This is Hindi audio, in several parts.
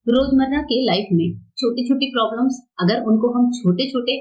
रोजमर्रा के लाइफ में छोटी छोटी प्रॉब्लम्स अगर उनको हम छोटे छोटे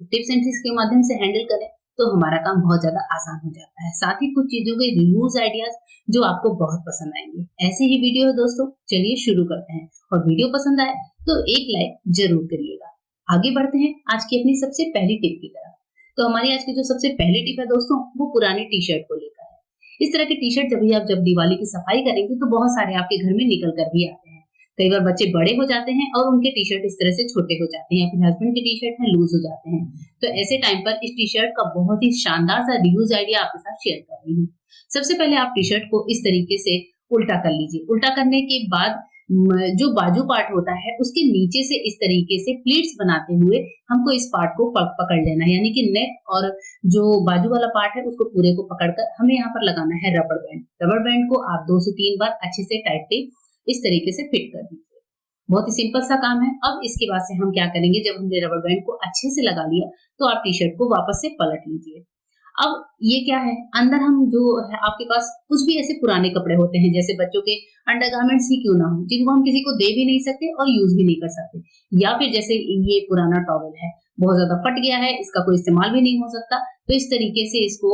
टिप्स एंड ट्रिक्स के माध्यम से हैंडल करें तो हमारा काम बहुत ज्यादा आसान हो जाता है। साथ ही कुछ चीजों के रिव्यूज आइडियाज जो आपको बहुत पसंद आएंगे। ऐसे ही वीडियो है दोस्तों, चलिए शुरू करते हैं। और वीडियो पसंद आए तो एक लाइक जरूर करिएगा। आगे बढ़ते हैं आज की अपनी सबसे पहली टिप की तरफ। तो हमारी आज की जो सबसे पहली टिप है दोस्तों, वो पुरानी टी शर्ट को लेकर है। इस तरह की टी शर्ट जब दिवाली की सफाई करेंगे तो बहुत सारे आपके घर में निकल कर भी आते हैं। कई बार बच्चे बड़े हो जाते हैं और उनके टी शर्ट इस तरह से छोटे हो जाते हैं, अपने हस्बैंड के टी शर्ट है लूज हो जाते हैं। तो ऐसे टाइम पर इस टी शर्ट का बहुत ही शानदार सा रियूज आइडिया आपके साथ शेयर कर रही हूँ। सबसे पहले आप टी शर्ट को इस तरीके से उल्टा कर लीजिए। उल्टा करने के बाद जो बाजू पार्ट होता है उसके नीचे से इस तरीके से प्लीट्स बनाते हुए हमको इस पार्ट को पकड़ लेना है, यानी कि नेक और जो बाजू वाला पार्ट है उसको पूरे को पकड़कर हमें यहाँ पर लगाना है रबर बैंड। रबर बैंड को आप 2 से 3 बार अच्छे से टाइटली इस तरीके से फिट कर दीजिए। बहुत ही सिंपल सा काम है। अब इसके बाद से हम क्या करेंगे, जब हमने रबर बैंड को अच्छे से लगा लिया तो आप टी शर्ट को वापस से पलट लीजिए। अब ये क्या है, अंदर हम जो है आपके पास कुछ भी ऐसे पुराने कपड़े होते हैं, जैसे बच्चों के अंडरगारमेंट्स ही क्यों ना हो, जिनको हम किसी को दे भी नहीं सकते और यूज भी नहीं कर सकते, या फिर जैसे ये पुराना टॉवल है, बहुत ज्यादा फट गया है, इसका कोई इस्तेमाल भी नहीं हो सकता, तो इस तरीके से इसको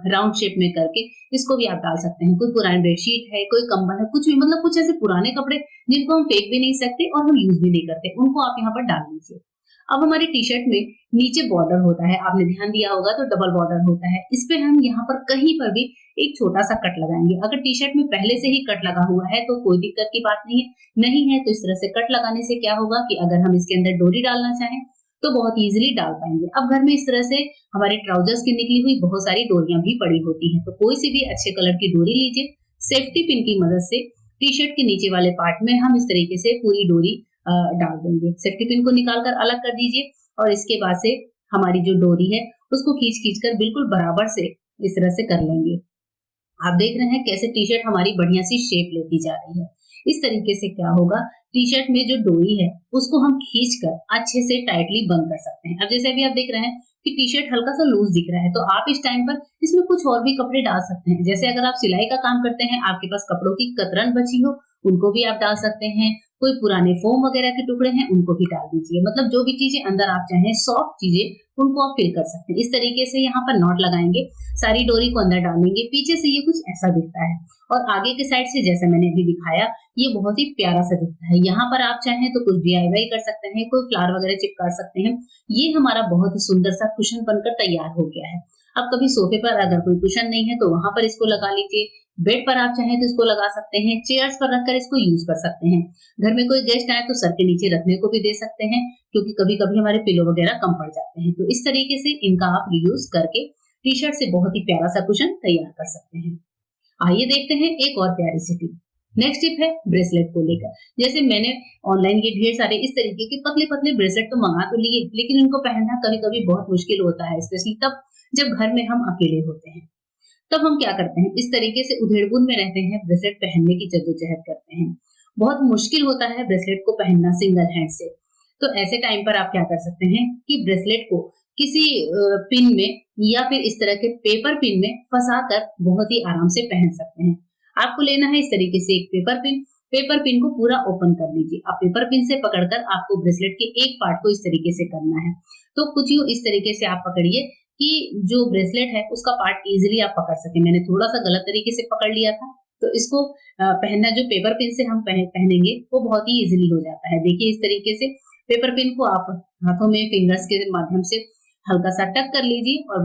राउंड शेप में करके इसको भी आप डाल सकते हैं। कोई पुरानी बेडशीट है, कोई कंबल है, कुछ भी, मतलब कुछ ऐसे पुराने कपड़े जिनको हम फेंक भी नहीं सकते और हम यूज भी नहीं करते, उनको आप यहाँ पर डाल दीजिए। अब हमारी टी शर्ट में नीचे बॉर्डर होता है, आपने ध्यान दिया होगा तो डबल बॉर्डर होता है। इस पे हम यहाँ पर कहीं पर भी एक छोटा सा कट लगाएंगे। अगर टी शर्ट में पहले से ही कट लगा हुआ है तो कोई दिक्कत की बात नहीं है तो इस तरह से कट लगाने से क्या होगा कि अगर हम इसके अंदर डोरी डालना चाहें तो बहुत इजीली डाल पाएंगे। अब घर में इस तरह से हमारे ट्राउजर्स की निकली हुई बहुत सारी डोरियां भी पड़ी होती हैं, तो कोई सी भी अच्छे कलर की डोरी लीजिए। सेफ्टी पिन की मदद से टी शर्ट के नीचे वाले पार्ट में हम इस तरीके से पूरी डोरी डाल देंगे। सेफ्टी पिन को निकाल कर अलग कर दीजिए और इसके बाद से हमारी जो डोरी है उसको खींच खींच कर बिल्कुल बराबर से इस तरह से कर लेंगे। आप देख रहे हैं कैसे टी शर्ट हमारी बढ़िया सी शेप लेती जा रही है। इस तरीके से क्या होगा, टी शर्ट में जो डोरी है उसको हम खींच कर अच्छे से टाइटली बंद कर सकते हैं। अब जैसे अभी आप देख रहे हैं कि टी शर्ट हल्का सा लूज दिख रहा है, तो आप इस टाइम पर इसमें कुछ और भी कपड़े डाल सकते हैं। जैसे अगर आप सिलाई का काम करते हैं, आपके पास कपड़ों की कतरन बची हो, उनको भी आप डाल सकते हैं। कोई पुराने फोम वगैरह के टुकड़े हैं उनको भी डाल दीजिए। मतलब जो भी चीजें अंदर आप चाहें, सॉफ्ट चीजें, उनको आप फिल कर सकते हैं। इस तरीके से यहाँ पर नॉट लगाएंगे, सारी डोरी को अंदर डालेंगे। पीछे से ये कुछ ऐसा दिखता है और आगे के साइड से जैसे मैंने अभी दिखाया ये बहुत ही प्यारा सा दिखता है। यहाँ पर आप चाहें तो कुछ DIY कर सकते हैं, कोई फ्लावर वगैरह चिपका सकते हैं। ये हमारा बहुत ही सुंदर सा कुशन बनकर तैयार हो गया है। अब कभी सोफे पर अगर कोई कुशन नहीं है तो वहां पर इसको लगा लीजिए। बेड पर आप चाहें तो इसको लगा सकते हैं। चेयर्स पर रखकर इसको यूज कर सकते हैं। घर में कोई गेस्ट आए तो सर के नीचे रखने को भी दे सकते हैं, क्योंकि कभी कभी हमारे पिलो वगैरह कम पड़ जाते हैं। तो इस तरीके से इनका आप रीयूज करके टी शर्ट से बहुत ही प्यारा सा कुशन तैयार कर सकते हैं। आइए देखते हैं एक और प्यारी सी टिप। नेक्स्ट टिप है ब्रेसलेट को लेकर। जैसे मैंने ऑनलाइन ये ढेर सारे इस तरीके के पतले पतले ब्रेसलेट तो मंगा तो लिए, लेकिन इनको पहनना कभी कभी बहुत मुश्किल होता है, स्पेशली तब जब घर में हम अकेले होते हैं। तब हम क्या करते हैं, इस तरीके से उधेड़बुन में रहते हैं, ब्रेसलेट पहनने की जद्दोजहद करते हैं। बहुत मुश्किल होता है ब्रेसलेट को पहनना सिंगल हैंड से। तो ऐसे टाइम पर आप क्या कर सकते हैं कि ब्रेसलेट को किसी पिन में या फिर इस तरह के पेपर पिन में फंसा कर बहुत ही आराम से पहन सकते हैं। आपको लेना है इस तरीके से एक पेपर पिन। पेपर पिन को पूरा ओपन कर लीजिए। अब पेपर पिन से पकड़कर आपको ब्रेसलेट के एक पार्ट को इस तरीके से करना है। तो कुछ यूं इस तरीके से आप पकड़िए कि जो ब्रेसलेट है उसका पार्ट इजीली आप पकड़ सके। मैंने थोड़ा सा गलत तरीके से पकड़ लिया था, तो इसको पहनना जो पेपर पिन से हम पहनेंगे वो बहुत ही इजीली हो जाता है। देखिए इस तरीके से पेपर पिन को आप हाथों में फिंगर्स के माध्यम से हल्का सा टक कर लीजिए और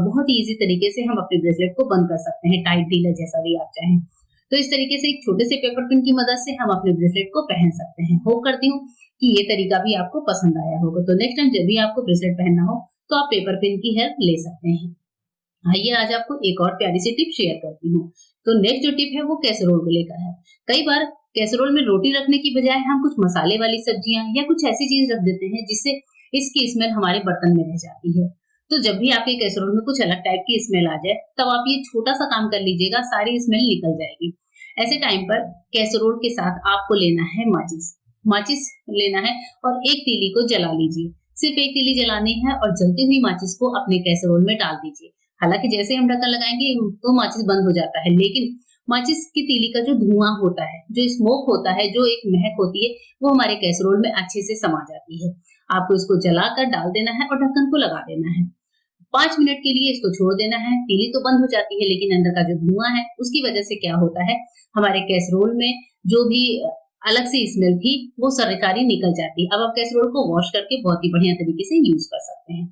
बहुत ही इजी तरीके से हम अपने ब्रेसलेट को बंद कर सकते हैं, टाइट ढीला जैसा भी आप चाहें। तो इस तरीके से एक छोटे से पेपर पिन की मदद से हम अपने ब्रेसलेट को पहन सकते हैं। होप करती हूँ कि ये तरीका भी आपको पसंद आया होगा। तो नेक्स्ट टाइम जब भी आपको ब्रेसलेट पहनना हो तो आप पेपर पिन की हेल्प ले सकते हैं। आइए आज आपको एक और प्यारी सी टिप शेयर करती हूँ। तो नेक्स्ट जो टिप है वो कैसरोल को लेकर है। कई बार कैसरोल में रोटी रखने की बजाय हम कुछ मसाले वाली सब्जियां या कुछ ऐसी चीज रख देते हैं जिससे इसकी स्मेल हमारे बर्तन में रह जाती है। तो जब भी आपके कैसरोल में कुछ अलग टाइप की स्मेल आ जाए तब आप ये छोटा सा काम कर लीजिएगा, सारी स्मेल निकल जाएगी। ऐसे टाइम पर कैसरोल के साथ आपको लेना है माचिस। माचिस लेना है और एक तीली को जला लीजिए। सिर्फ एक तीली जलानी है और जलती हुई माचिस को अपने कैसरोल में डाल दीजिए। हालांकि जैसे हम ढक्कन लगाएंगे तो माचिस बंद हो जाता है, लेकिन माचिस की तीली का जो धुआं होता है, जो स्मोक होता है, जो एक महक होती है, वो हमारे कैसरोल में अच्छे से समा जाती है। आपको इसको जलाकर डाल देना है और ढक्कन को लगा देना है। 5 मिनट के लिए इसको छोड़ देना है। तीली तो बंद हो जाती है, लेकिन अंदर का जो धुआं है उसकी वजह से क्या होता है, हमारे कैसरोल में जो भी अलग से स्मेल थी वो सारी निकल जाती है। अब आप कैसरोल को वॉश करके बहुत ही बढ़िया तरीके से यूज कर सकते हैं।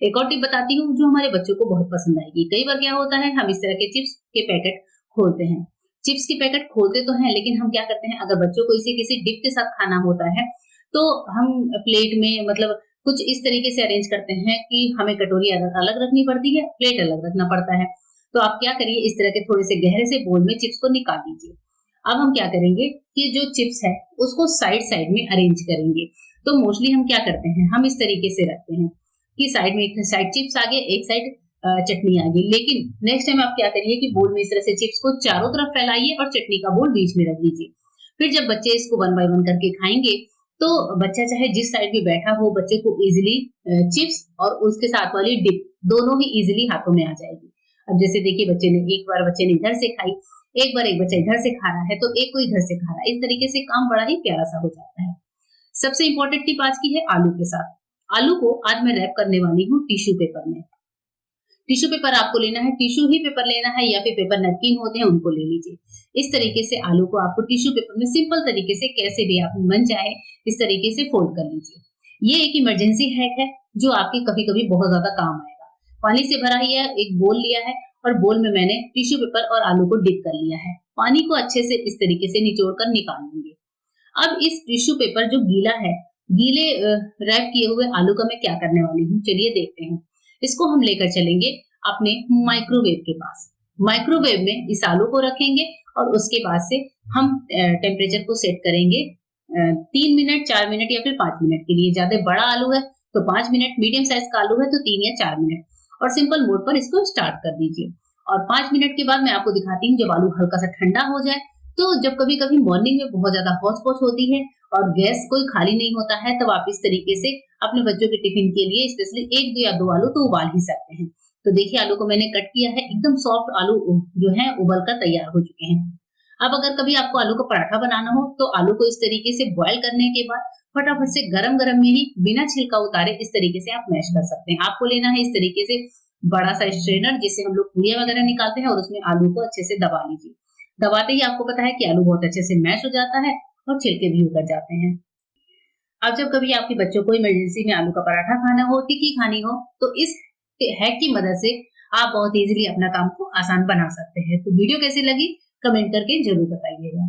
एक और टिप बताती हूँ जो हमारे बच्चों को बहुत पसंद आएगी। कई बार क्या होता है, हम इस तरह के चिप्स के पैकेट खोलते हैं। चिप्स के पैकेट खोलते तो हैं, लेकिन हम क्या करते हैं, अगर बच्चों को इसे किसी डिप के साथ खाना होता है तो हम प्लेट में मतलब कुछ इस तरीके से अरेंज करते हैं कि हमें कटोरी अलग अलग रखनी पड़ती है, प्लेट अलग रखना पड़ता है। तो आप क्या करिए, इस तरह के थोड़े से गहरे से बोल में चिप्स को निकाल दीजिए। अब हम क्या करेंगे कि जो चिप्स है उसको साइड साइड में अरेंज करेंगे। तो मोस्टली हम क्या करते हैं, हम इस तरीके से रखते हैं कि साइड में एक साइड चिप्स आ गए, एक साइड चटनी आ गई। लेकिन नेक्स्ट टाइम आप क्या करिए कि बोल में इस तरह से चिप्स को चारों तरफ फैलाइए और चटनी का बोल बीच में रख दीजिए। फिर जब बच्चे इसको वन बाय वन करके खाएंगे तो बच्चा चाहे जिस साइड भी बैठा हो, बच्चे को इजिली चिप्स और उसके साथ वाली डिप दोनों ही इजिली हाथों में आ जाएगी। अब जैसे देखिए, एक बार बच्चे ने इधर से खाई, एक बच्चा इधर से खा रहा है, तो एक को इधर से खा रहा है। इस तरीके से काम बड़ा ही प्यारा सा हो जाता है। सबसे इंपॉर्टेंट टिप आज की है आलू के साथ। आलू को आज मैं रैप करने वाली हूँ टिश्यू पेपर में। टिश्यू पेपर आपको लेना है, टिश्यू ही पेपर लेना है या फिर पेपर नैपकिन होते हैं उनको ले लीजिए। इस तरीके से आलू को आपको टिश्यू पेपर में सिंपल तरीके से कैसे भी आप मन चाहे इस तरीके से फोल्ड कर लीजिए। ये एक इमरजेंसी हैक है जो आपके कभी-कभी बहुत ज्यादा काम आएगा। पानी से भरा ही एक बोल लिया है और बोल में मैंने टिश्यू पेपर और आलू को डिप कर लिया है। पानी को अच्छे से इस तरीके से निचोड़ कर निकाल लेंगे। अब इस टिश्यू पेपर जो गीला है, गीले रैप किए हुए आलू का मैं क्या करने वाली हूँ, चलिए देखते हैं। इसको हम लेकर चलेंगे अपने माइक्रोवेव के पास। माइक्रोवेव में इस आलू को रखेंगे और उसके बाद से हम टेम्परेचर को सेट करेंगे 3 मिनट, 4 मिनट या फिर 5 मिनट के लिए। ज्यादा बड़ा आलू है तो 5 मिनट, मीडियम साइज का आलू है तो 3 या 4 मिनट, और सिंपल मोड पर इसको स्टार्ट कर दीजिए। और 5 मिनट के बाद मैं आपको दिखाती हूँ जब आलू हल्का सा ठंडा हो जाए। तो जब कभी कभी मॉर्निंग में बहुत ज्यादा हौच-पौच होती है और गैस कोई खाली नहीं होता है, तब आप इस तरीके से अपने बच्चों के टिफिन के लिए स्पेशली 1 या 2 आलू तो उबाल ही सकते हैं। तो देखिए, आलू को मैंने कट किया है, एकदम सॉफ्ट आलू जो है उबल कर तैयार हो चुके हैं। अब अगर कभी आपको आलू का पराठा बनाना हो तो आलू को इस तरीके से बॉयल करने के बाद फटाफट से गरम-गरम में ही बिना छिलका उतारे इस तरीके से आप मैश कर सकते हैं। आपको लेना है इस तरीके से बड़ा सा स्ट्रेनर, जिससे हम लोग पूरियां वगैरह निकालते हैं, और उसमें आलू को अच्छे से दबा लीजिए। दबाते ही आपको पता है कि आलू बहुत अच्छे से मैश हो जाता है और छिलके भी उतर जाते हैं। अब जब कभी आपके बच्चों को इमरजेंसी में आलू का पराठा खाना हो, टिक्की खानी हो, तो इस हैक की मदद से आप बहुत इजीली अपना काम को आसान बना सकते हैं। तो वीडियो कैसी लगी कमेंट करके जरूर बताइएगा।